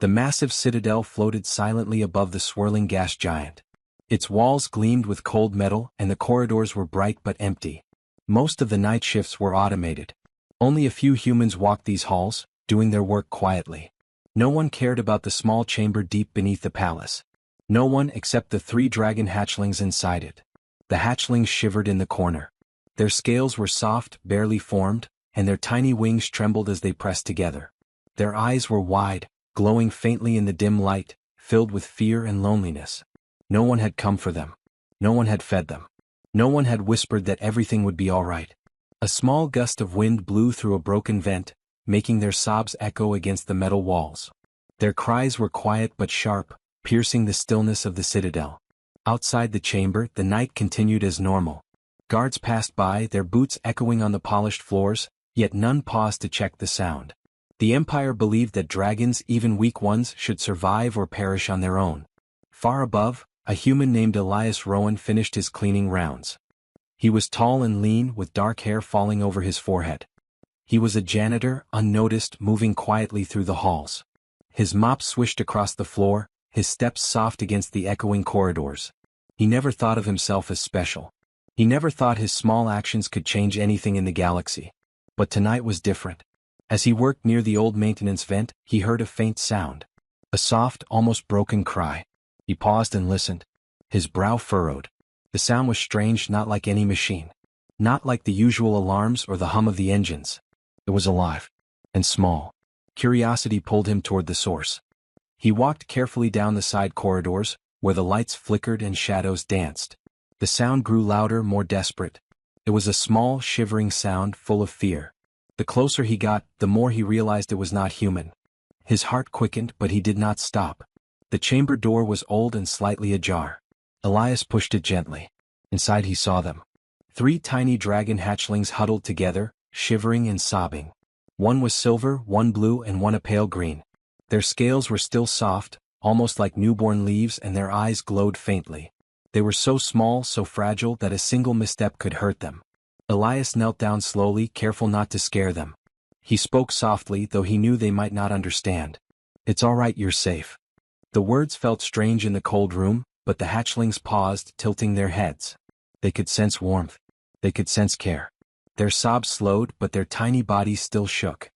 The massive citadel floated silently above the swirling gas giant. Its walls gleamed with cold metal and the corridors were bright but empty. Most of the night shifts were automated. Only a few humans walked these halls, doing their work quietly. No one cared about the small chamber deep beneath the palace. No one except the 3 dragon hatchlings inside it. The hatchlings shivered in the corner. Their scales were soft, barely formed, and their tiny wings trembled as they pressed together. Their eyes were wide, glowing faintly in the dim light, filled with fear and loneliness. No one had come for them. No one had fed them. No one had whispered that everything would be all right. A small gust of wind blew through a broken vent, making their sobs echo against the metal walls. Their cries were quiet but sharp, piercing the stillness of the citadel. Outside the chamber, the night continued as normal. Guards passed by, their boots echoing on the polished floors, yet none paused to check the sound. The Empire believed that dragons, even weak ones, should survive or perish on their own. Far above, a human named Elias Rowan finished his cleaning rounds. He was tall and lean, with dark hair falling over his forehead. He was a janitor, unnoticed, moving quietly through the halls. His mop swished across the floor, his steps soft against the echoing corridors. He never thought of himself as special. He never thought his small actions could change anything in the galaxy. But tonight was different. As he worked near the old maintenance vent, he heard a faint sound. A soft, almost broken cry. He paused and listened. His brow furrowed. The sound was strange, not like any machine. Not like the usual alarms or the hum of the engines. It was alive. And small. Curiosity pulled him toward the source. He walked carefully down the side corridors, where the lights flickered and shadows danced. The sound grew louder, more desperate. It was a small, shivering sound full of fear. The closer he got, the more he realized it was not human. His heart quickened, but he did not stop. The chamber door was old and slightly ajar. Elias pushed it gently. Inside he saw them. 3 tiny dragon hatchlings huddled together, shivering and sobbing. One was silver, one blue, and one a pale green. Their scales were still soft, almost like newborn leaves, and their eyes glowed faintly. They were so small, so fragile that a single misstep could hurt them. Elias knelt down slowly, careful not to scare them. He spoke softly, though he knew they might not understand. "It's all right, you're safe." The words felt strange in the cold room, but the hatchlings paused, tilting their heads. They could sense warmth. They could sense care. Their sobs slowed, but their tiny bodies still shook.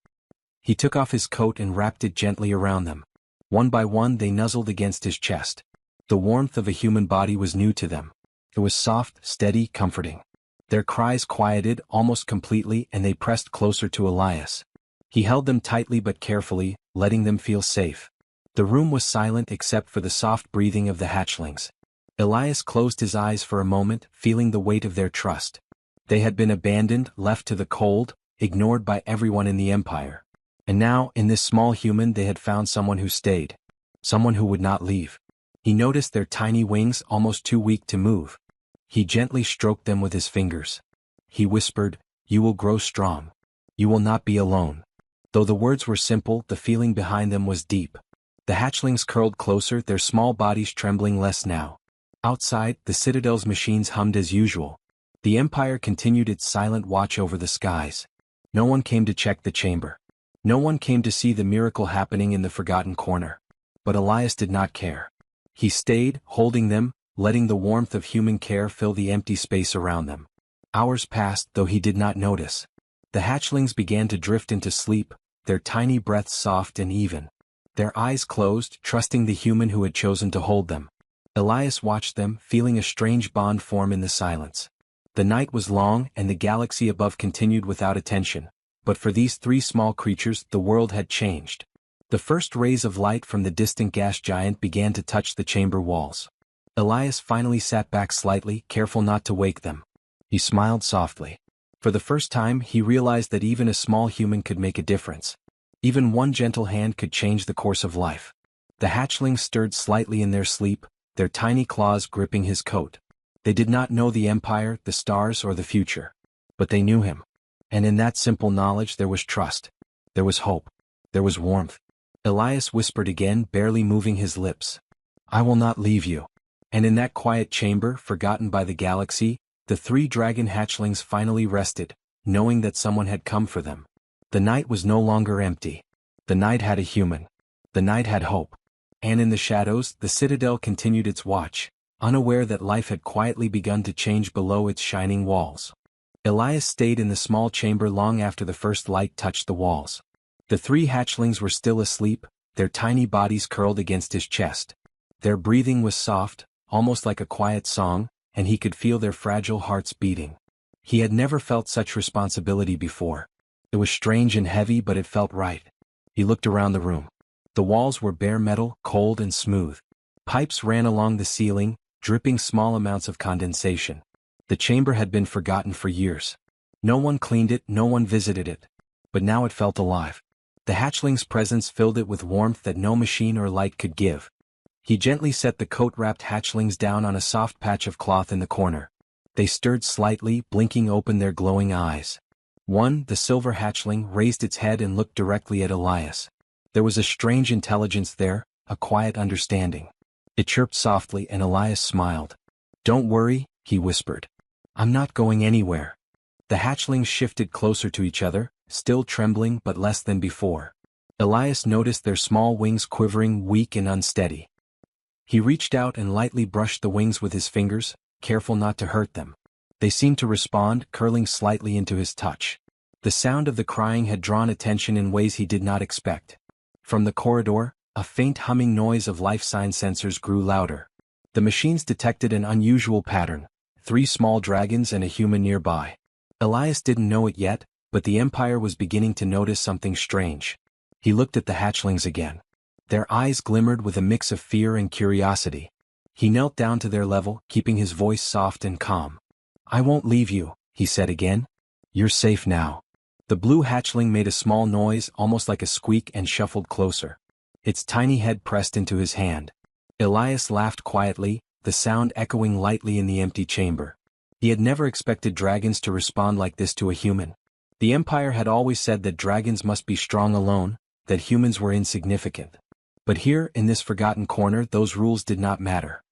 He took off his coat and wrapped it gently around them. One by one they nuzzled against his chest. The warmth of a human body was new to them. It was soft, steady, comforting. Their cries quieted almost completely and they pressed closer to Elias. He held them tightly but carefully, letting them feel safe. The room was silent except for the soft breathing of the hatchlings. Elias closed his eyes for a moment, feeling the weight of their trust. They had been abandoned, left to the cold, ignored by everyone in the Empire. And now, in this small human, they had found someone who stayed. Someone who would not leave. He noticed their tiny wings, almost too weak to move. He gently stroked them with his fingers. He whispered, "You will grow strong. You will not be alone." Though the words were simple, the feeling behind them was deep. The hatchlings curled closer, their small bodies trembling less now. Outside, the Citadel's machines hummed as usual. The Empire continued its silent watch over the skies. No one came to check the chamber. No one came to see the miracle happening in the forgotten corner. But Elias did not care. He stayed, holding them, letting the warmth of human care fill the empty space around them. Hours passed, though he did not notice. The hatchlings began to drift into sleep, their tiny breaths soft and even. Their eyes closed, trusting the human who had chosen to hold them. Elias watched them, feeling a strange bond form in the silence. The night was long, and the galaxy above continued without attention. But for these 3 small creatures, the world had changed. The first rays of light from the distant gas giant began to touch the chamber walls. Elias finally sat back slightly, careful not to wake them. He smiled softly. For the first time, he realized that even a small human could make a difference. Even one gentle hand could change the course of life. The hatchlings stirred slightly in their sleep, their tiny claws gripping his coat. They did not know the Empire, the stars, or the future. But they knew him. And in that simple knowledge there was trust. There was hope. There was warmth. Elias whispered again, barely moving his lips. "I will not leave you." And in that quiet chamber, forgotten by the galaxy, the 3 dragon hatchlings finally rested, knowing that someone had come for them. The night was no longer empty. The night had a human. The night had hope. And in the shadows, the citadel continued its watch, unaware that life had quietly begun to change below its shining walls. Elias stayed in the small chamber long after the first light touched the walls. The three hatchlings were still asleep, their tiny bodies curled against his chest. Their breathing was soft, almost like a quiet song, and he could feel their fragile hearts beating. He had never felt such responsibility before. It was strange and heavy, but it felt right. He looked around the room. The walls were bare metal, cold and smooth. Pipes ran along the ceiling, dripping small amounts of condensation. The chamber had been forgotten for years. No one cleaned it, no one visited it. But now it felt alive. The hatchling's presence filled it with warmth that no machine or light could give. He gently set the coat-wrapped hatchlings down on a soft patch of cloth in the corner. They stirred slightly, blinking open their glowing eyes. One, the silver hatchling, raised its head and looked directly at Elias. There was a strange intelligence there, a quiet understanding. It chirped softly and Elias smiled. "Don't worry," he whispered. "I'm not going anywhere." The hatchlings shifted closer to each other, still trembling but less than before. Elias noticed their small wings quivering, weak and unsteady. He reached out and lightly brushed the wings with his fingers, careful not to hurt them. They seemed to respond, curling slightly into his touch. The sound of the crying had drawn attention in ways he did not expect. From the corridor, a faint humming noise of life sign sensors grew louder. The machines detected an unusual pattern: 3 small dragons and a human nearby. Elias didn't know it yet, but the Empire was beginning to notice something strange. He looked at the hatchlings again. Their eyes glimmered with a mix of fear and curiosity. He knelt down to their level, keeping his voice soft and calm. "I won't leave you," he said again. "You're safe now." The blue hatchling made a small noise, almost like a squeak, and shuffled closer. Its tiny head pressed into his hand. Elias laughed quietly, the sound echoing lightly in the empty chamber. He had never expected dragons to respond like this to a human. The Empire had always said that dragons must be strong alone, that humans were insignificant. But here, in this forgotten corner, those rules did not matter.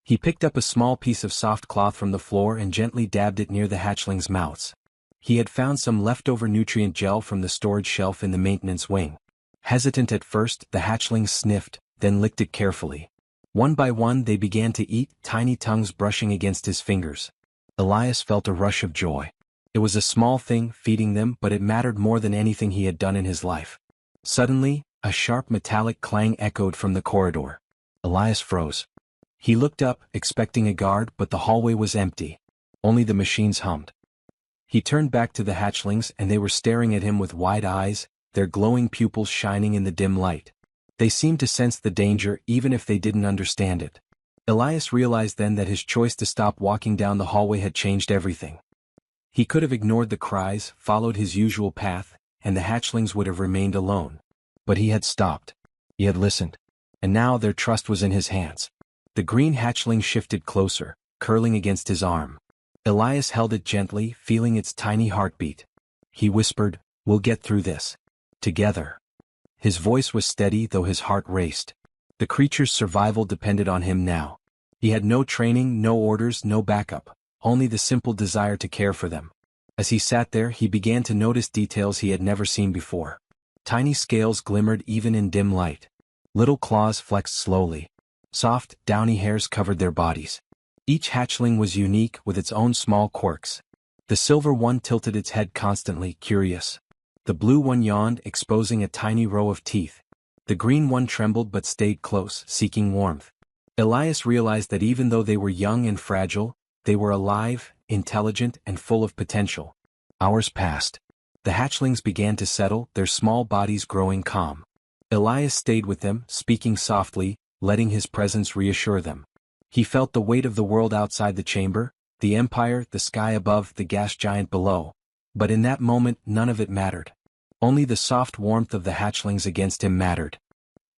He picked up a small piece of soft cloth from the floor and gently dabbed it near the hatchlings' mouths. He had found some leftover nutrient gel from the storage shelf in the maintenance wing. Hesitant at first, the hatchlings sniffed, then licked it carefully. One by one they began to eat, tiny tongues brushing against his fingers. Elias felt a rush of joy. It was a small thing, feeding them, but it mattered more than anything he had done in his life. Suddenly, a sharp metallic clang echoed from the corridor. Elias froze. He looked up, expecting a guard, but the hallway was empty. Only the machines hummed. He turned back to the hatchlings and they were staring at him with wide eyes, their glowing pupils shining in the dim light. They seemed to sense the danger even if they didn't understand it. Elias realized then that his choice to stop walking down the hallway had changed everything. He could have ignored the cries, followed his usual path, and the hatchlings would have remained alone. But he had stopped. He had listened. And now their trust was in his hands. The green hatchling shifted closer, curling against his arm. Elias held it gently, feeling its tiny heartbeat. He whispered, "We'll get through this. Together." His voice was steady, though his heart raced. The creature's survival depended on him now. He had no training, no orders, no backup, only the simple desire to care for them. As he sat there, he began to notice details he had never seen before. Tiny scales glimmered even in dim light. Little claws flexed slowly. Soft, downy hairs covered their bodies. Each hatchling was unique, with its own small quirks. The silver one tilted its head constantly, curious. The blue one yawned, exposing a tiny row of teeth. The green one trembled but stayed close, seeking warmth. Elias realized that even though they were young and fragile, they were alive, intelligent, and full of potential. Hours passed. The hatchlings began to settle, their small bodies growing calm. Elias stayed with them, speaking softly, letting his presence reassure them. He felt the weight of the world outside the chamber, the Empire, the sky above, the gas giant below. But in that moment, none of it mattered. Only the soft warmth of the hatchlings against him mattered.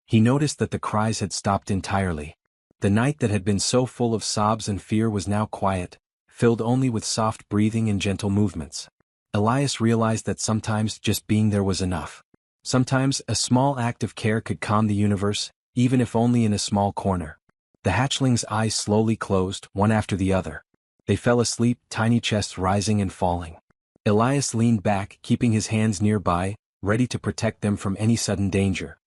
He noticed that the cries had stopped entirely. The night that had been so full of sobs and fear was now quiet, filled only with soft breathing and gentle movements. Elias realized that sometimes just being there was enough. Sometimes a small act of care could calm the universe, even if only in a small corner. The hatchlings' eyes slowly closed, one after the other. They fell asleep, tiny chests rising and falling. Elias leaned back, keeping his hands nearby, ready to protect them from any sudden danger.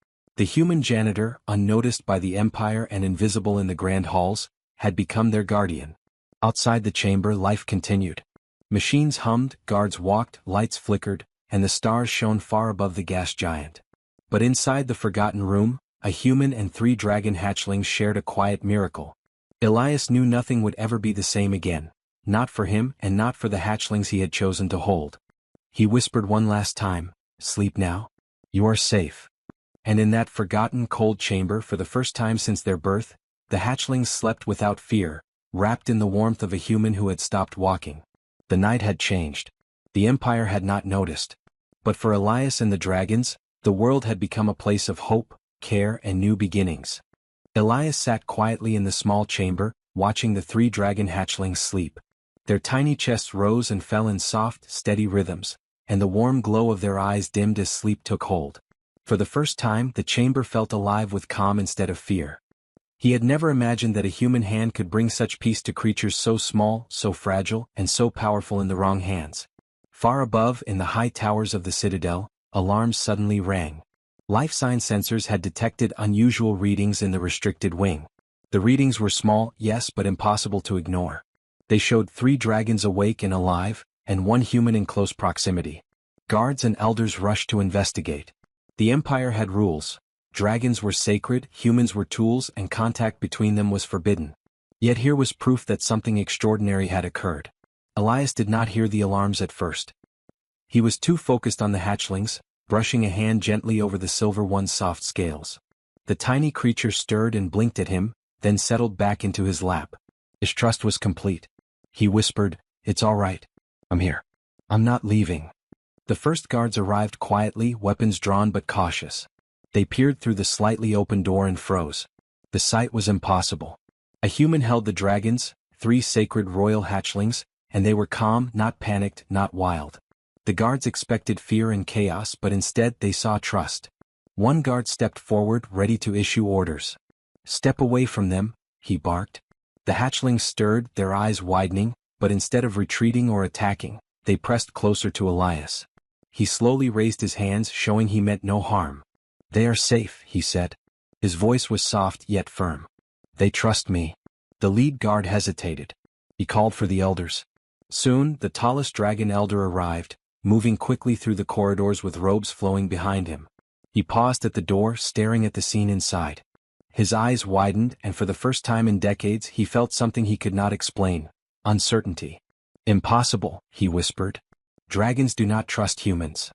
The human janitor, unnoticed by the Empire and invisible in the grand halls, had become their guardian. Outside the chamber, life continued. Machines hummed, guards walked, lights flickered, and the stars shone far above the gas giant. But inside the forgotten room, a human and 3 dragon hatchlings shared a quiet miracle. Elias knew nothing would ever be the same again, not for him and not for the hatchlings he had chosen to hold. He whispered one last time, "Sleep now. You are safe." And in that forgotten cold chamber, for the first time since their birth, the hatchlings slept without fear, wrapped in the warmth of a human who had stopped walking. The night had changed. The Empire had not noticed. But for Elias and the dragons, the world had become a place of hope, care, and new beginnings. Elias sat quietly in the small chamber, watching the 3 dragon hatchlings sleep. Their tiny chests rose and fell in soft, steady rhythms, and the warm glow of their eyes dimmed as sleep took hold. For the first time, the chamber felt alive with calm instead of fear. He had never imagined that a human hand could bring such peace to creatures so small, so fragile, and so powerful in the wrong hands. Far above, in the high towers of the citadel, alarms suddenly rang. Life sign sensors had detected unusual readings in the restricted wing. The readings were small, yes, but impossible to ignore. They showed 3 dragons awake and alive, and 1 human in close proximity. Guards and elders rushed to investigate. The Empire had rules. Dragons were sacred, humans were tools, and contact between them was forbidden. Yet here was proof that something extraordinary had occurred. Elias did not hear the alarms at first. He was too focused on the hatchlings, brushing a hand gently over the silver one's soft scales. The tiny creature stirred and blinked at him, then settled back into his lap. His trust was complete. He whispered, "It's all right. I'm here. I'm not leaving." The first guards arrived quietly, weapons drawn but cautious. They peered through the slightly open door and froze. The sight was impossible. A human held the dragons, 3 sacred royal hatchlings, and they were calm, not panicked, not wild. The guards expected fear and chaos, but instead they saw trust. One guard stepped forward, ready to issue orders. "Step away from them," he barked. The hatchlings stirred, their eyes widening, but instead of retreating or attacking, they pressed closer to Elias. He slowly raised his hands, showing he meant no harm. "They are safe," he said. His voice was soft yet firm. "They trust me." The lead guard hesitated. He called for the elders. Soon, the tallest dragon elder arrived, moving quickly through the corridors with robes flowing behind him. He paused at the door, staring at the scene inside. His eyes widened, and for the first time in decades he felt something he could not explain: uncertainty. "Impossible," he whispered. "Dragons do not trust humans."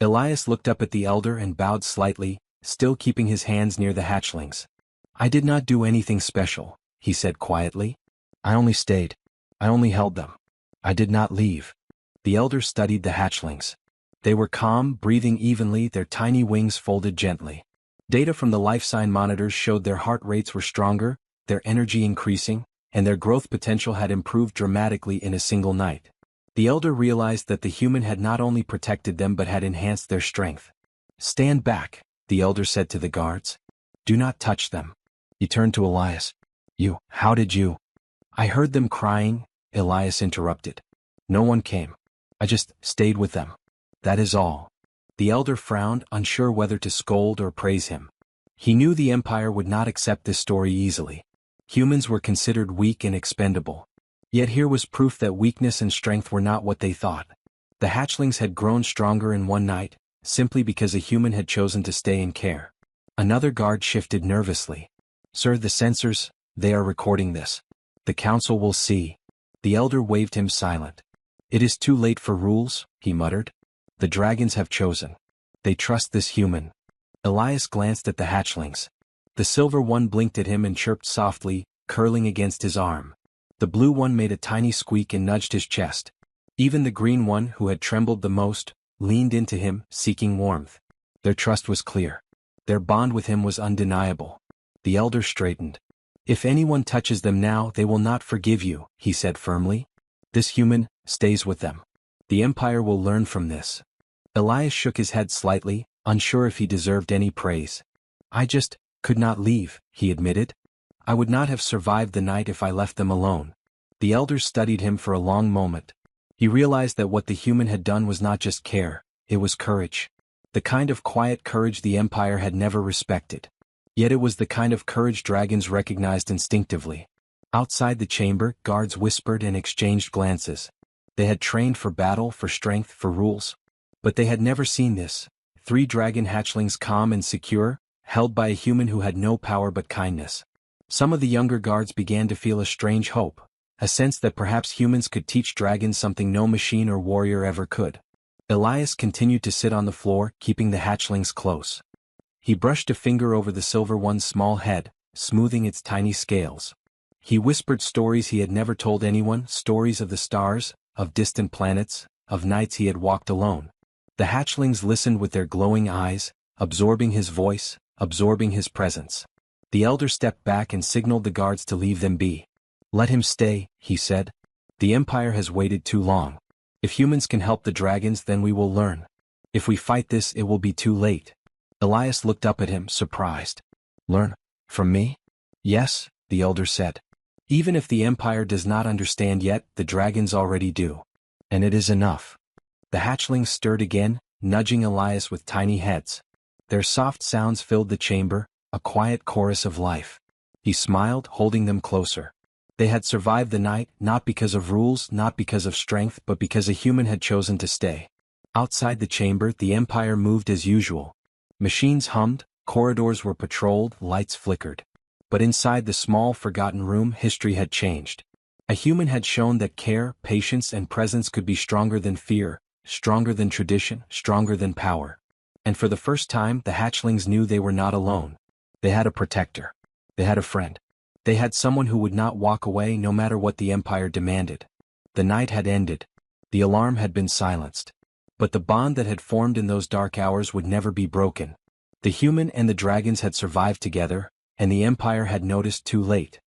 Elias looked up at the elder and bowed slightly, still keeping his hands near the hatchlings. "I did not do anything special," he said quietly. "I only stayed. I only held them. I did not leave." The elder studied the hatchlings. They were calm, breathing evenly, their tiny wings folded gently. Data from the life sign monitors showed their heart rates were stronger, their energy increasing, and their growth potential had improved dramatically in a single night. The elder realized that the human had not only protected them but had enhanced their strength. "Stand back," the elder said to the guards. "Do not touch them." He turned to Elias. How did you?" "I heard them crying," Elias interrupted. "No one came. I just stayed with them. That is all." The elder frowned, unsure whether to scold or praise him. He knew the Empire would not accept this story easily. Humans were considered weak and expendable. Yet here was proof that weakness and strength were not what they thought. The hatchlings had grown stronger in one night, simply because a human had chosen to stay and care. Another guard shifted nervously. "Sir, the sensors, they are recording this. The council will see." The elder waved him silent. "It is too late for rules," he muttered. "The dragons have chosen. They trust this human." Elias glanced at the hatchlings. The silver one blinked at him and chirped softly, curling against his arm. The blue one made a tiny squeak and nudged his chest. Even the green one, who had trembled the most, leaned into him, seeking warmth. Their trust was clear. Their bond with him was undeniable. The elder straightened. "If anyone touches them now, they will not forgive you," he said firmly. "This human stays with them. The Empire will learn from this." Elias shook his head slightly, unsure if he deserved any praise. "I just could not leave," he admitted. "I would not have survived the night if I left them alone." The elder studied him for a long moment. He realized that what the human had done was not just care, it was courage. The kind of quiet courage the Empire had never respected. Yet it was the kind of courage dragons recognized instinctively. Outside the chamber, guards whispered and exchanged glances. They had trained for battle, for strength, for rules. But they had never seen this. 3 dragon hatchlings calm and secure, held by a human who had no power but kindness. Some of the younger guards began to feel a strange hope, a sense that perhaps humans could teach dragons something no machine or warrior ever could. Elias continued to sit on the floor, keeping the hatchlings close. He brushed a finger over the silver one's small head, smoothing its tiny scales. He whispered stories he had never told anyone, stories of the stars, of distant planets, of nights he had walked alone. The hatchlings listened with their glowing eyes, absorbing his voice, absorbing his presence. The elder stepped back and signaled the guards to leave them be. "Let him stay," he said. "The Empire has waited too long. If humans can help the dragons, then we will learn. If we fight this, it will be too late." Elias looked up at him, surprised. "Learn? From me?" "Yes," the elder said. "Even if the Empire does not understand yet, the dragons already do. And it is enough." The hatchlings stirred again, nudging Elias with tiny heads. Their soft sounds filled the chamber, a quiet chorus of life. He smiled, holding them closer. They had survived the night, not because of rules, not because of strength, but because a human had chosen to stay. Outside the chamber, the Empire moved as usual. Machines hummed, corridors were patrolled, lights flickered. But inside the small, forgotten room, history had changed. A human had shown that care, patience, and presence could be stronger than fear, stronger than tradition, stronger than power. And for the first time, the hatchlings knew they were not alone. They had a protector. They had a friend. They had someone who would not walk away no matter what the Empire demanded. The night had ended. The alarm had been silenced. But the bond that had formed in those dark hours would never be broken. The human and the dragons had survived together, and the Empire had noticed too late.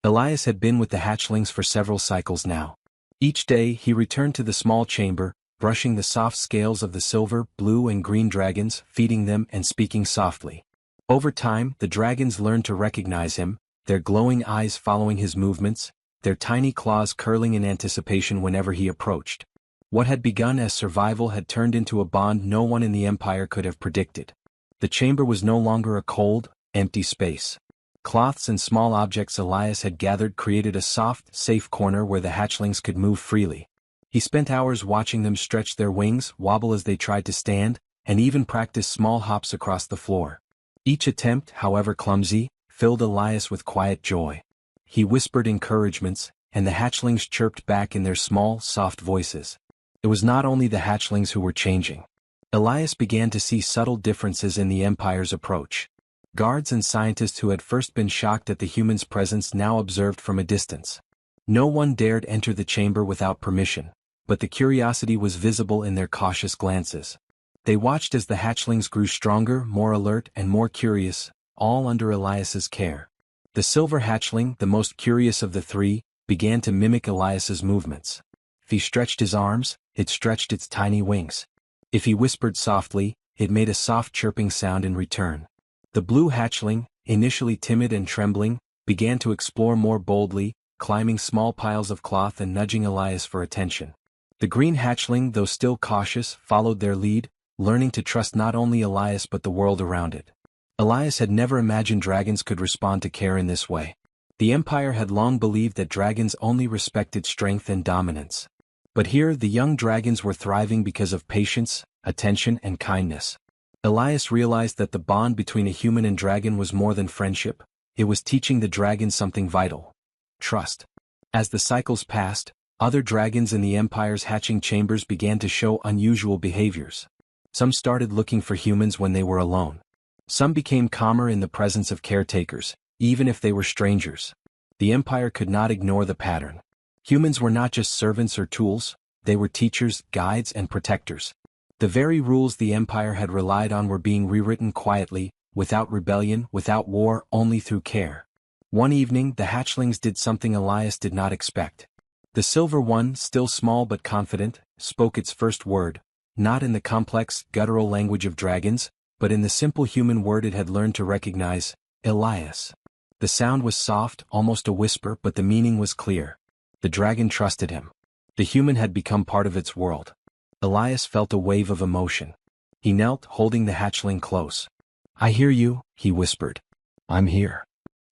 Elias had been with the hatchlings for several cycles now. Each day he returned to the small chamber, brushing the soft scales of the silver, blue and green dragons, feeding them and speaking softly. Over time, the dragons learned to recognize him, their glowing eyes following his movements, their tiny claws curling in anticipation whenever he approached. What had begun as survival had turned into a bond no one in the Empire could have predicted. The chamber was no longer a cold, empty space. Cloths and small objects Elias had gathered created a soft, safe corner where the hatchlings could move freely. He spent hours watching them stretch their wings, wobble as they tried to stand, and even practice small hops across the floor. Each attempt, however clumsy, filled Elias with quiet joy. He whispered encouragements, and the hatchlings chirped back in their small, soft voices. It was not only the hatchlings who were changing. Elias began to see subtle differences in the Empire's approach. Guards and scientists who had first been shocked at the humans' presence now observed from a distance. No one dared enter the chamber without permission, but the curiosity was visible in their cautious glances. They watched as the hatchlings grew stronger, more alert, and more curious, all under Elias's care. The silver hatchling, the most curious of the 3, began to mimic Elias's movements. If he stretched his arms, it stretched its tiny wings. If he whispered softly, it made a soft chirping sound in return. The blue hatchling, initially timid and trembling, began to explore more boldly, climbing small piles of cloth and nudging Elias for attention. The green hatchling, though still cautious, followed their lead, learning to trust not only Elias but the world around it. Elias had never imagined dragons could respond to care in this way. The Empire had long believed that dragons only respected strength and dominance. But here the young dragons were thriving because of patience, attention, and kindness. Elias realized that the bond between a human and dragon was more than friendship, it was teaching the dragon something vital: trust. As the cycles passed, other dragons in the Empire's hatching chambers began to show unusual behaviors. Some started looking for humans when they were alone. Some became calmer in the presence of caretakers, even if they were strangers. The Empire could not ignore the pattern. Humans were not just servants or tools, they were teachers, guides, and protectors. The very rules the Empire had relied on were being rewritten quietly, without rebellion, without war, only through care. One evening, the hatchlings did something Elias did not expect. The silver one, still small but confident, spoke its first word, not in the complex, guttural language of dragons, but in the simple human word it had learned to recognize: Elias. The sound was soft, almost a whisper, but the meaning was clear. The dragon trusted him. The human had become part of its world. Elias felt a wave of emotion. He knelt, holding the hatchling close. "I hear you," he whispered. "I'm here."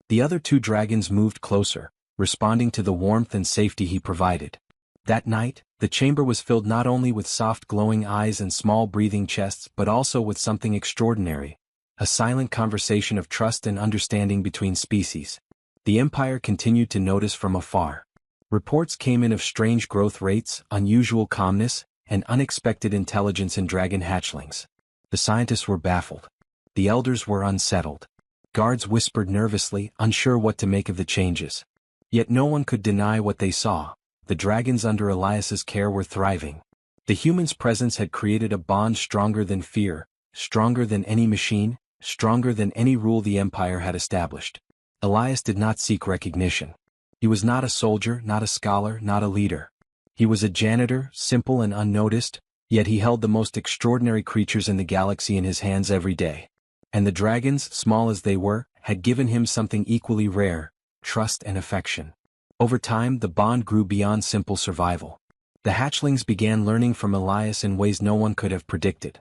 The other two dragons moved closer, responding to the warmth and safety he provided. That night, the chamber was filled not only with soft glowing eyes and small breathing chests but also with something extraordinary, a silent conversation of trust and understanding between species. The Empire continued to notice from afar. Reports came in of strange growth rates, unusual calmness, and unexpected intelligence in dragon hatchlings. The scientists were baffled. The elders were unsettled. Guards whispered nervously, unsure what to make of the changes. Yet no one could deny what they saw. The dragons under Elias's care were thriving. The human's presence had created a bond stronger than fear, stronger than any machine, stronger than any rule the Empire had established. Elias did not seek recognition. He was not a soldier, not a scholar, not a leader. He was a janitor, simple and unnoticed, yet he held the most extraordinary creatures in the galaxy in his hands every day. And the dragons, small as they were, had given him something equally rare: trust and affection. Over time, the bond grew beyond simple survival. The hatchlings began learning from Elias in ways no one could have predicted.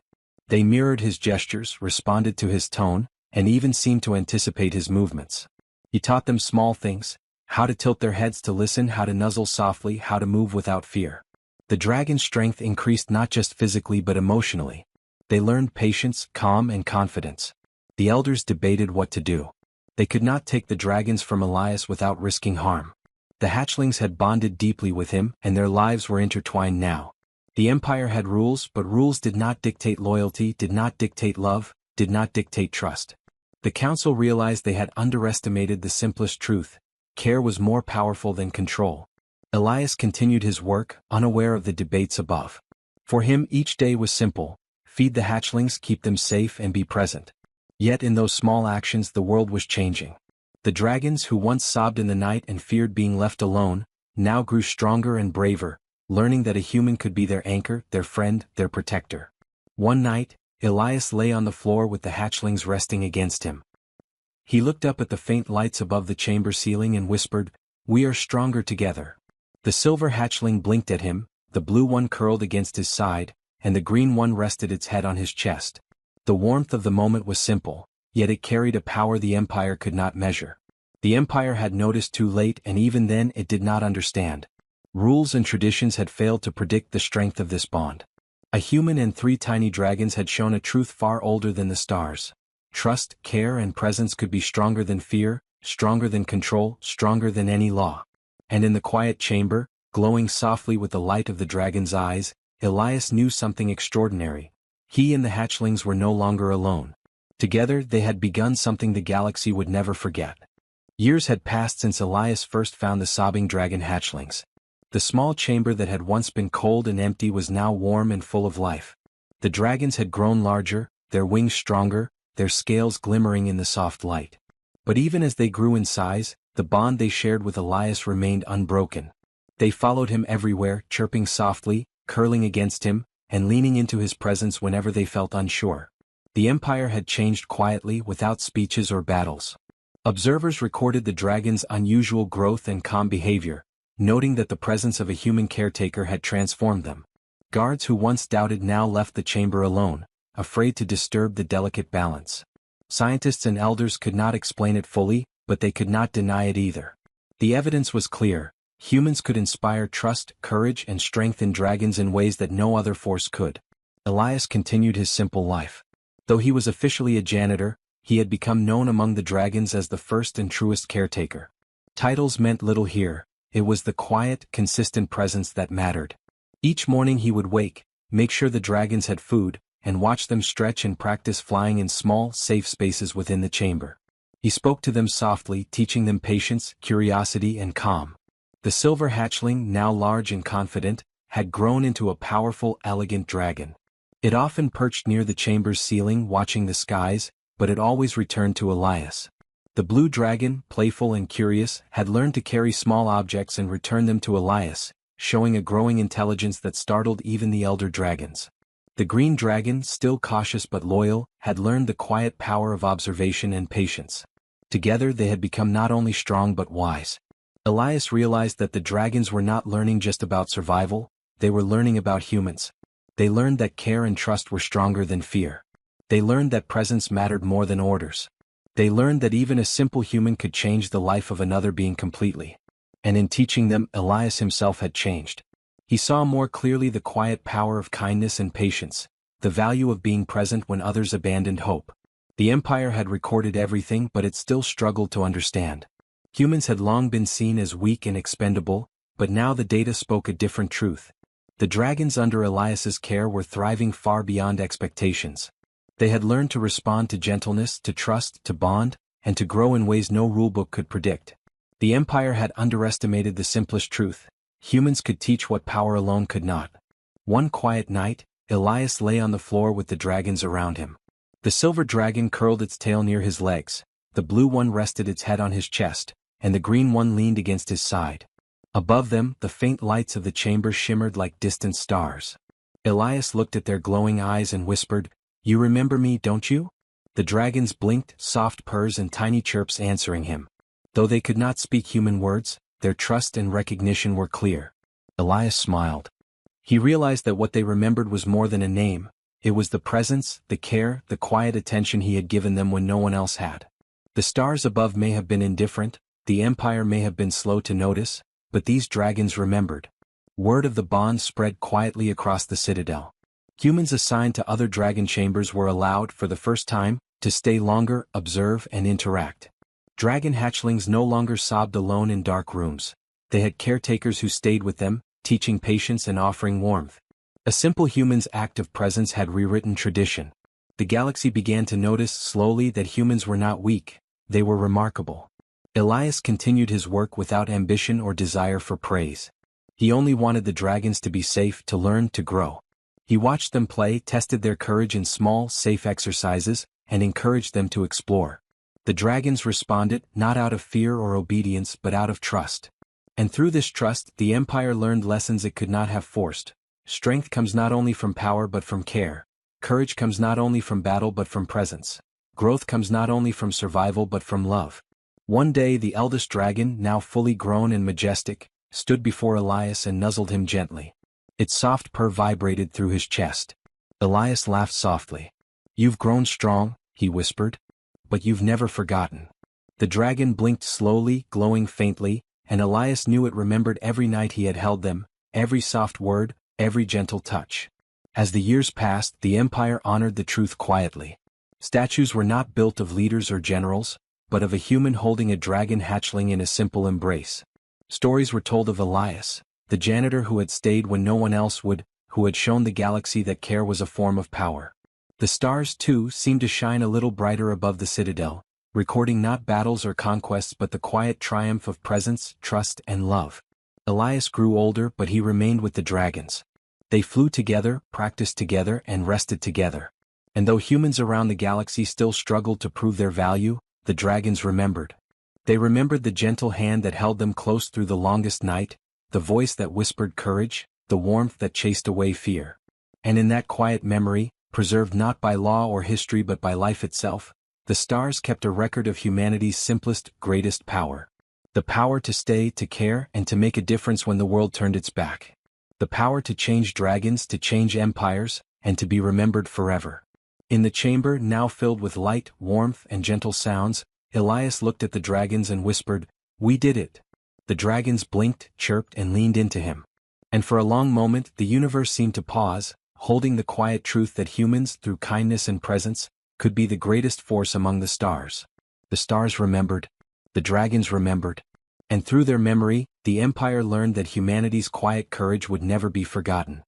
They mirrored his gestures, responded to his tone, and even seemed to anticipate his movements. He taught them small things: how to tilt their heads to listen, how to nuzzle softly, how to move without fear. The dragon's strength increased not just physically but emotionally. They learned patience, calm, and confidence. The elders debated what to do. They could not take the dragons from Elias without risking harm. The hatchlings had bonded deeply with him, and their lives were intertwined now. The Empire had rules, but rules did not dictate loyalty, did not dictate love, did not dictate trust. The Council realized they had underestimated the simplest truth: care was more powerful than control. Elias continued his work, unaware of the debates above. For him, each day was simple: feed the hatchlings, keep them safe, and be present. Yet in those small actions the world was changing. The dragons, who once sobbed in the night and feared being left alone, now grew stronger and braver, learning that a human could be their anchor, their friend, their protector. One night, Elias lay on the floor with the hatchlings resting against him. He looked up at the faint lights above the chamber ceiling and whispered, "We are stronger together." The silver hatchling blinked at him, the blue one curled against his side, and the green one rested its head on his chest. The warmth of the moment was simple, yet it carried a power the Empire could not measure. The Empire had noticed too late, and even then it did not understand. Rules and traditions had failed to predict the strength of this bond. A human and 3 tiny dragons had shown a truth far older than the stars. Trust, care, and presence could be stronger than fear, stronger than control, stronger than any law. And in the quiet chamber, glowing softly with the light of the dragon's eyes, Elias knew something extraordinary. He and the hatchlings were no longer alone. Together they had begun something the galaxy would never forget. Years had passed since Elias first found the sobbing dragon hatchlings. The small chamber that had once been cold and empty was now warm and full of life. The dragons had grown larger, their wings stronger, their scales glimmering in the soft light. But even as they grew in size, the bond they shared with Elias remained unbroken. They followed him everywhere, chirping softly, curling against him, and leaning into his presence whenever they felt unsure. The Empire had changed quietly, without speeches or battles. Observers recorded the dragons' unusual growth and calm behavior, noting that the presence of a human caretaker had transformed them. Guards who once doubted now left the chamber alone, afraid to disturb the delicate balance. Scientists and elders could not explain it fully, but they could not deny it either. The evidence was clear: humans could inspire trust, courage, and strength in dragons in ways that no other force could. Elias continued his simple life. Though he was officially a janitor, he had become known among the dragons as the first and truest caretaker. Titles meant little here. It was the quiet, consistent presence that mattered. Each morning he would wake, make sure the dragons had food, and watch them stretch and practice flying in small, safe spaces within the chamber. He spoke to them softly, teaching them patience, curiosity, and calm. The silver hatchling, now large and confident, had grown into a powerful, elegant dragon. It often perched near the chamber's ceiling watching the skies, but it always returned to Elias. The blue dragon, playful and curious, had learned to carry small objects and return them to Elias, showing a growing intelligence that startled even the elder dragons. The green dragon, still cautious but loyal, had learned the quiet power of observation and patience. Together they had become not only strong but wise. Elias realized that the dragons were not learning just about survival, they were learning about humans. They learned that care and trust were stronger than fear. They learned that presence mattered more than orders. They learned that even a simple human could change the life of another being completely. And in teaching them, Elias himself had changed. He saw more clearly the quiet power of kindness and patience, the value of being present when others abandoned hope. The Empire had recorded everything, but it still struggled to understand. Humans had long been seen as weak and expendable, but now the data spoke a different truth. The dragons under Elias's care were thriving far beyond expectations. They had learned to respond to gentleness, to trust, to bond, and to grow in ways no rulebook could predict. The Empire had underestimated the simplest truth: humans could teach what power alone could not. One quiet night, Elias lay on the floor with the dragons around him. The silver dragon curled its tail near his legs, the blue one rested its head on his chest, and the green one leaned against his side. Above them, the faint lights of the chamber shimmered like distant stars. Elias looked at their glowing eyes and whispered, "You remember me, don't you?" The dragons blinked, soft purrs and tiny chirps answering him. Though they could not speak human words, their trust and recognition were clear. Elias smiled. He realized that what they remembered was more than a name. It was the presence, the care, the quiet attention he had given them when no one else had. The stars above may have been indifferent, the Empire may have been slow to notice, but these dragons remembered. Word of the bond spread quietly across the citadel. Humans assigned to other dragon chambers were allowed, for the first time, to stay longer, observe and interact. Dragon hatchlings no longer sobbed alone in dark rooms. They had caretakers who stayed with them, teaching patience and offering warmth. A simple human's act of presence had rewritten tradition. The galaxy began to notice slowly that humans were not weak, they were remarkable. Elias continued his work without ambition or desire for praise. He only wanted the dragons to be safe, to learn, to grow. He watched them play, tested their courage in small, safe exercises, and encouraged them to explore. The dragons responded, not out of fear or obedience but out of trust. And through this trust, the Empire learned lessons it could not have forced. Strength comes not only from power but from care. Courage comes not only from battle but from presence. Growth comes not only from survival but from love. One day the eldest dragon, now fully grown and majestic, stood before Elias and nuzzled him gently. Its soft purr vibrated through his chest. Elias laughed softly. "You've grown strong," he whispered. "But you've never forgotten." The dragon blinked slowly, glowing faintly, and Elias knew it remembered every night he had held them, every soft word, every gentle touch. As the years passed, the Empire honored the truth quietly. Statues were not built of leaders or generals, but of a human holding a dragon hatchling in a simple embrace. Stories were told of Elias, the janitor who had stayed when no one else would, who had shown the galaxy that care was a form of power. The stars, too, seemed to shine a little brighter above the citadel, recording not battles or conquests but the quiet triumph of presence, trust, and love. Elias grew older, but he remained with the dragons. They flew together, practiced together, and rested together. And though humans around the galaxy still struggled to prove their value, the dragons remembered. They remembered the gentle hand that held them close through the longest night, the voice that whispered courage, the warmth that chased away fear. And in that quiet memory, preserved not by law or history but by life itself, the stars kept a record of humanity's simplest, greatest power. The power to stay, to care, and to make a difference when the world turned its back. The power to change dragons, to change empires, and to be remembered forever. In the chamber, now filled with light, warmth, and gentle sounds, Elias looked at the dragons and whispered, "We did it." The dragons blinked, chirped, and leaned into him. And for a long moment, the universe seemed to pause, holding the quiet truth that humans, through kindness and presence, could be the greatest force among the stars. The stars remembered. The dragons remembered. And through their memory, the Empire learned that humanity's quiet courage would never be forgotten.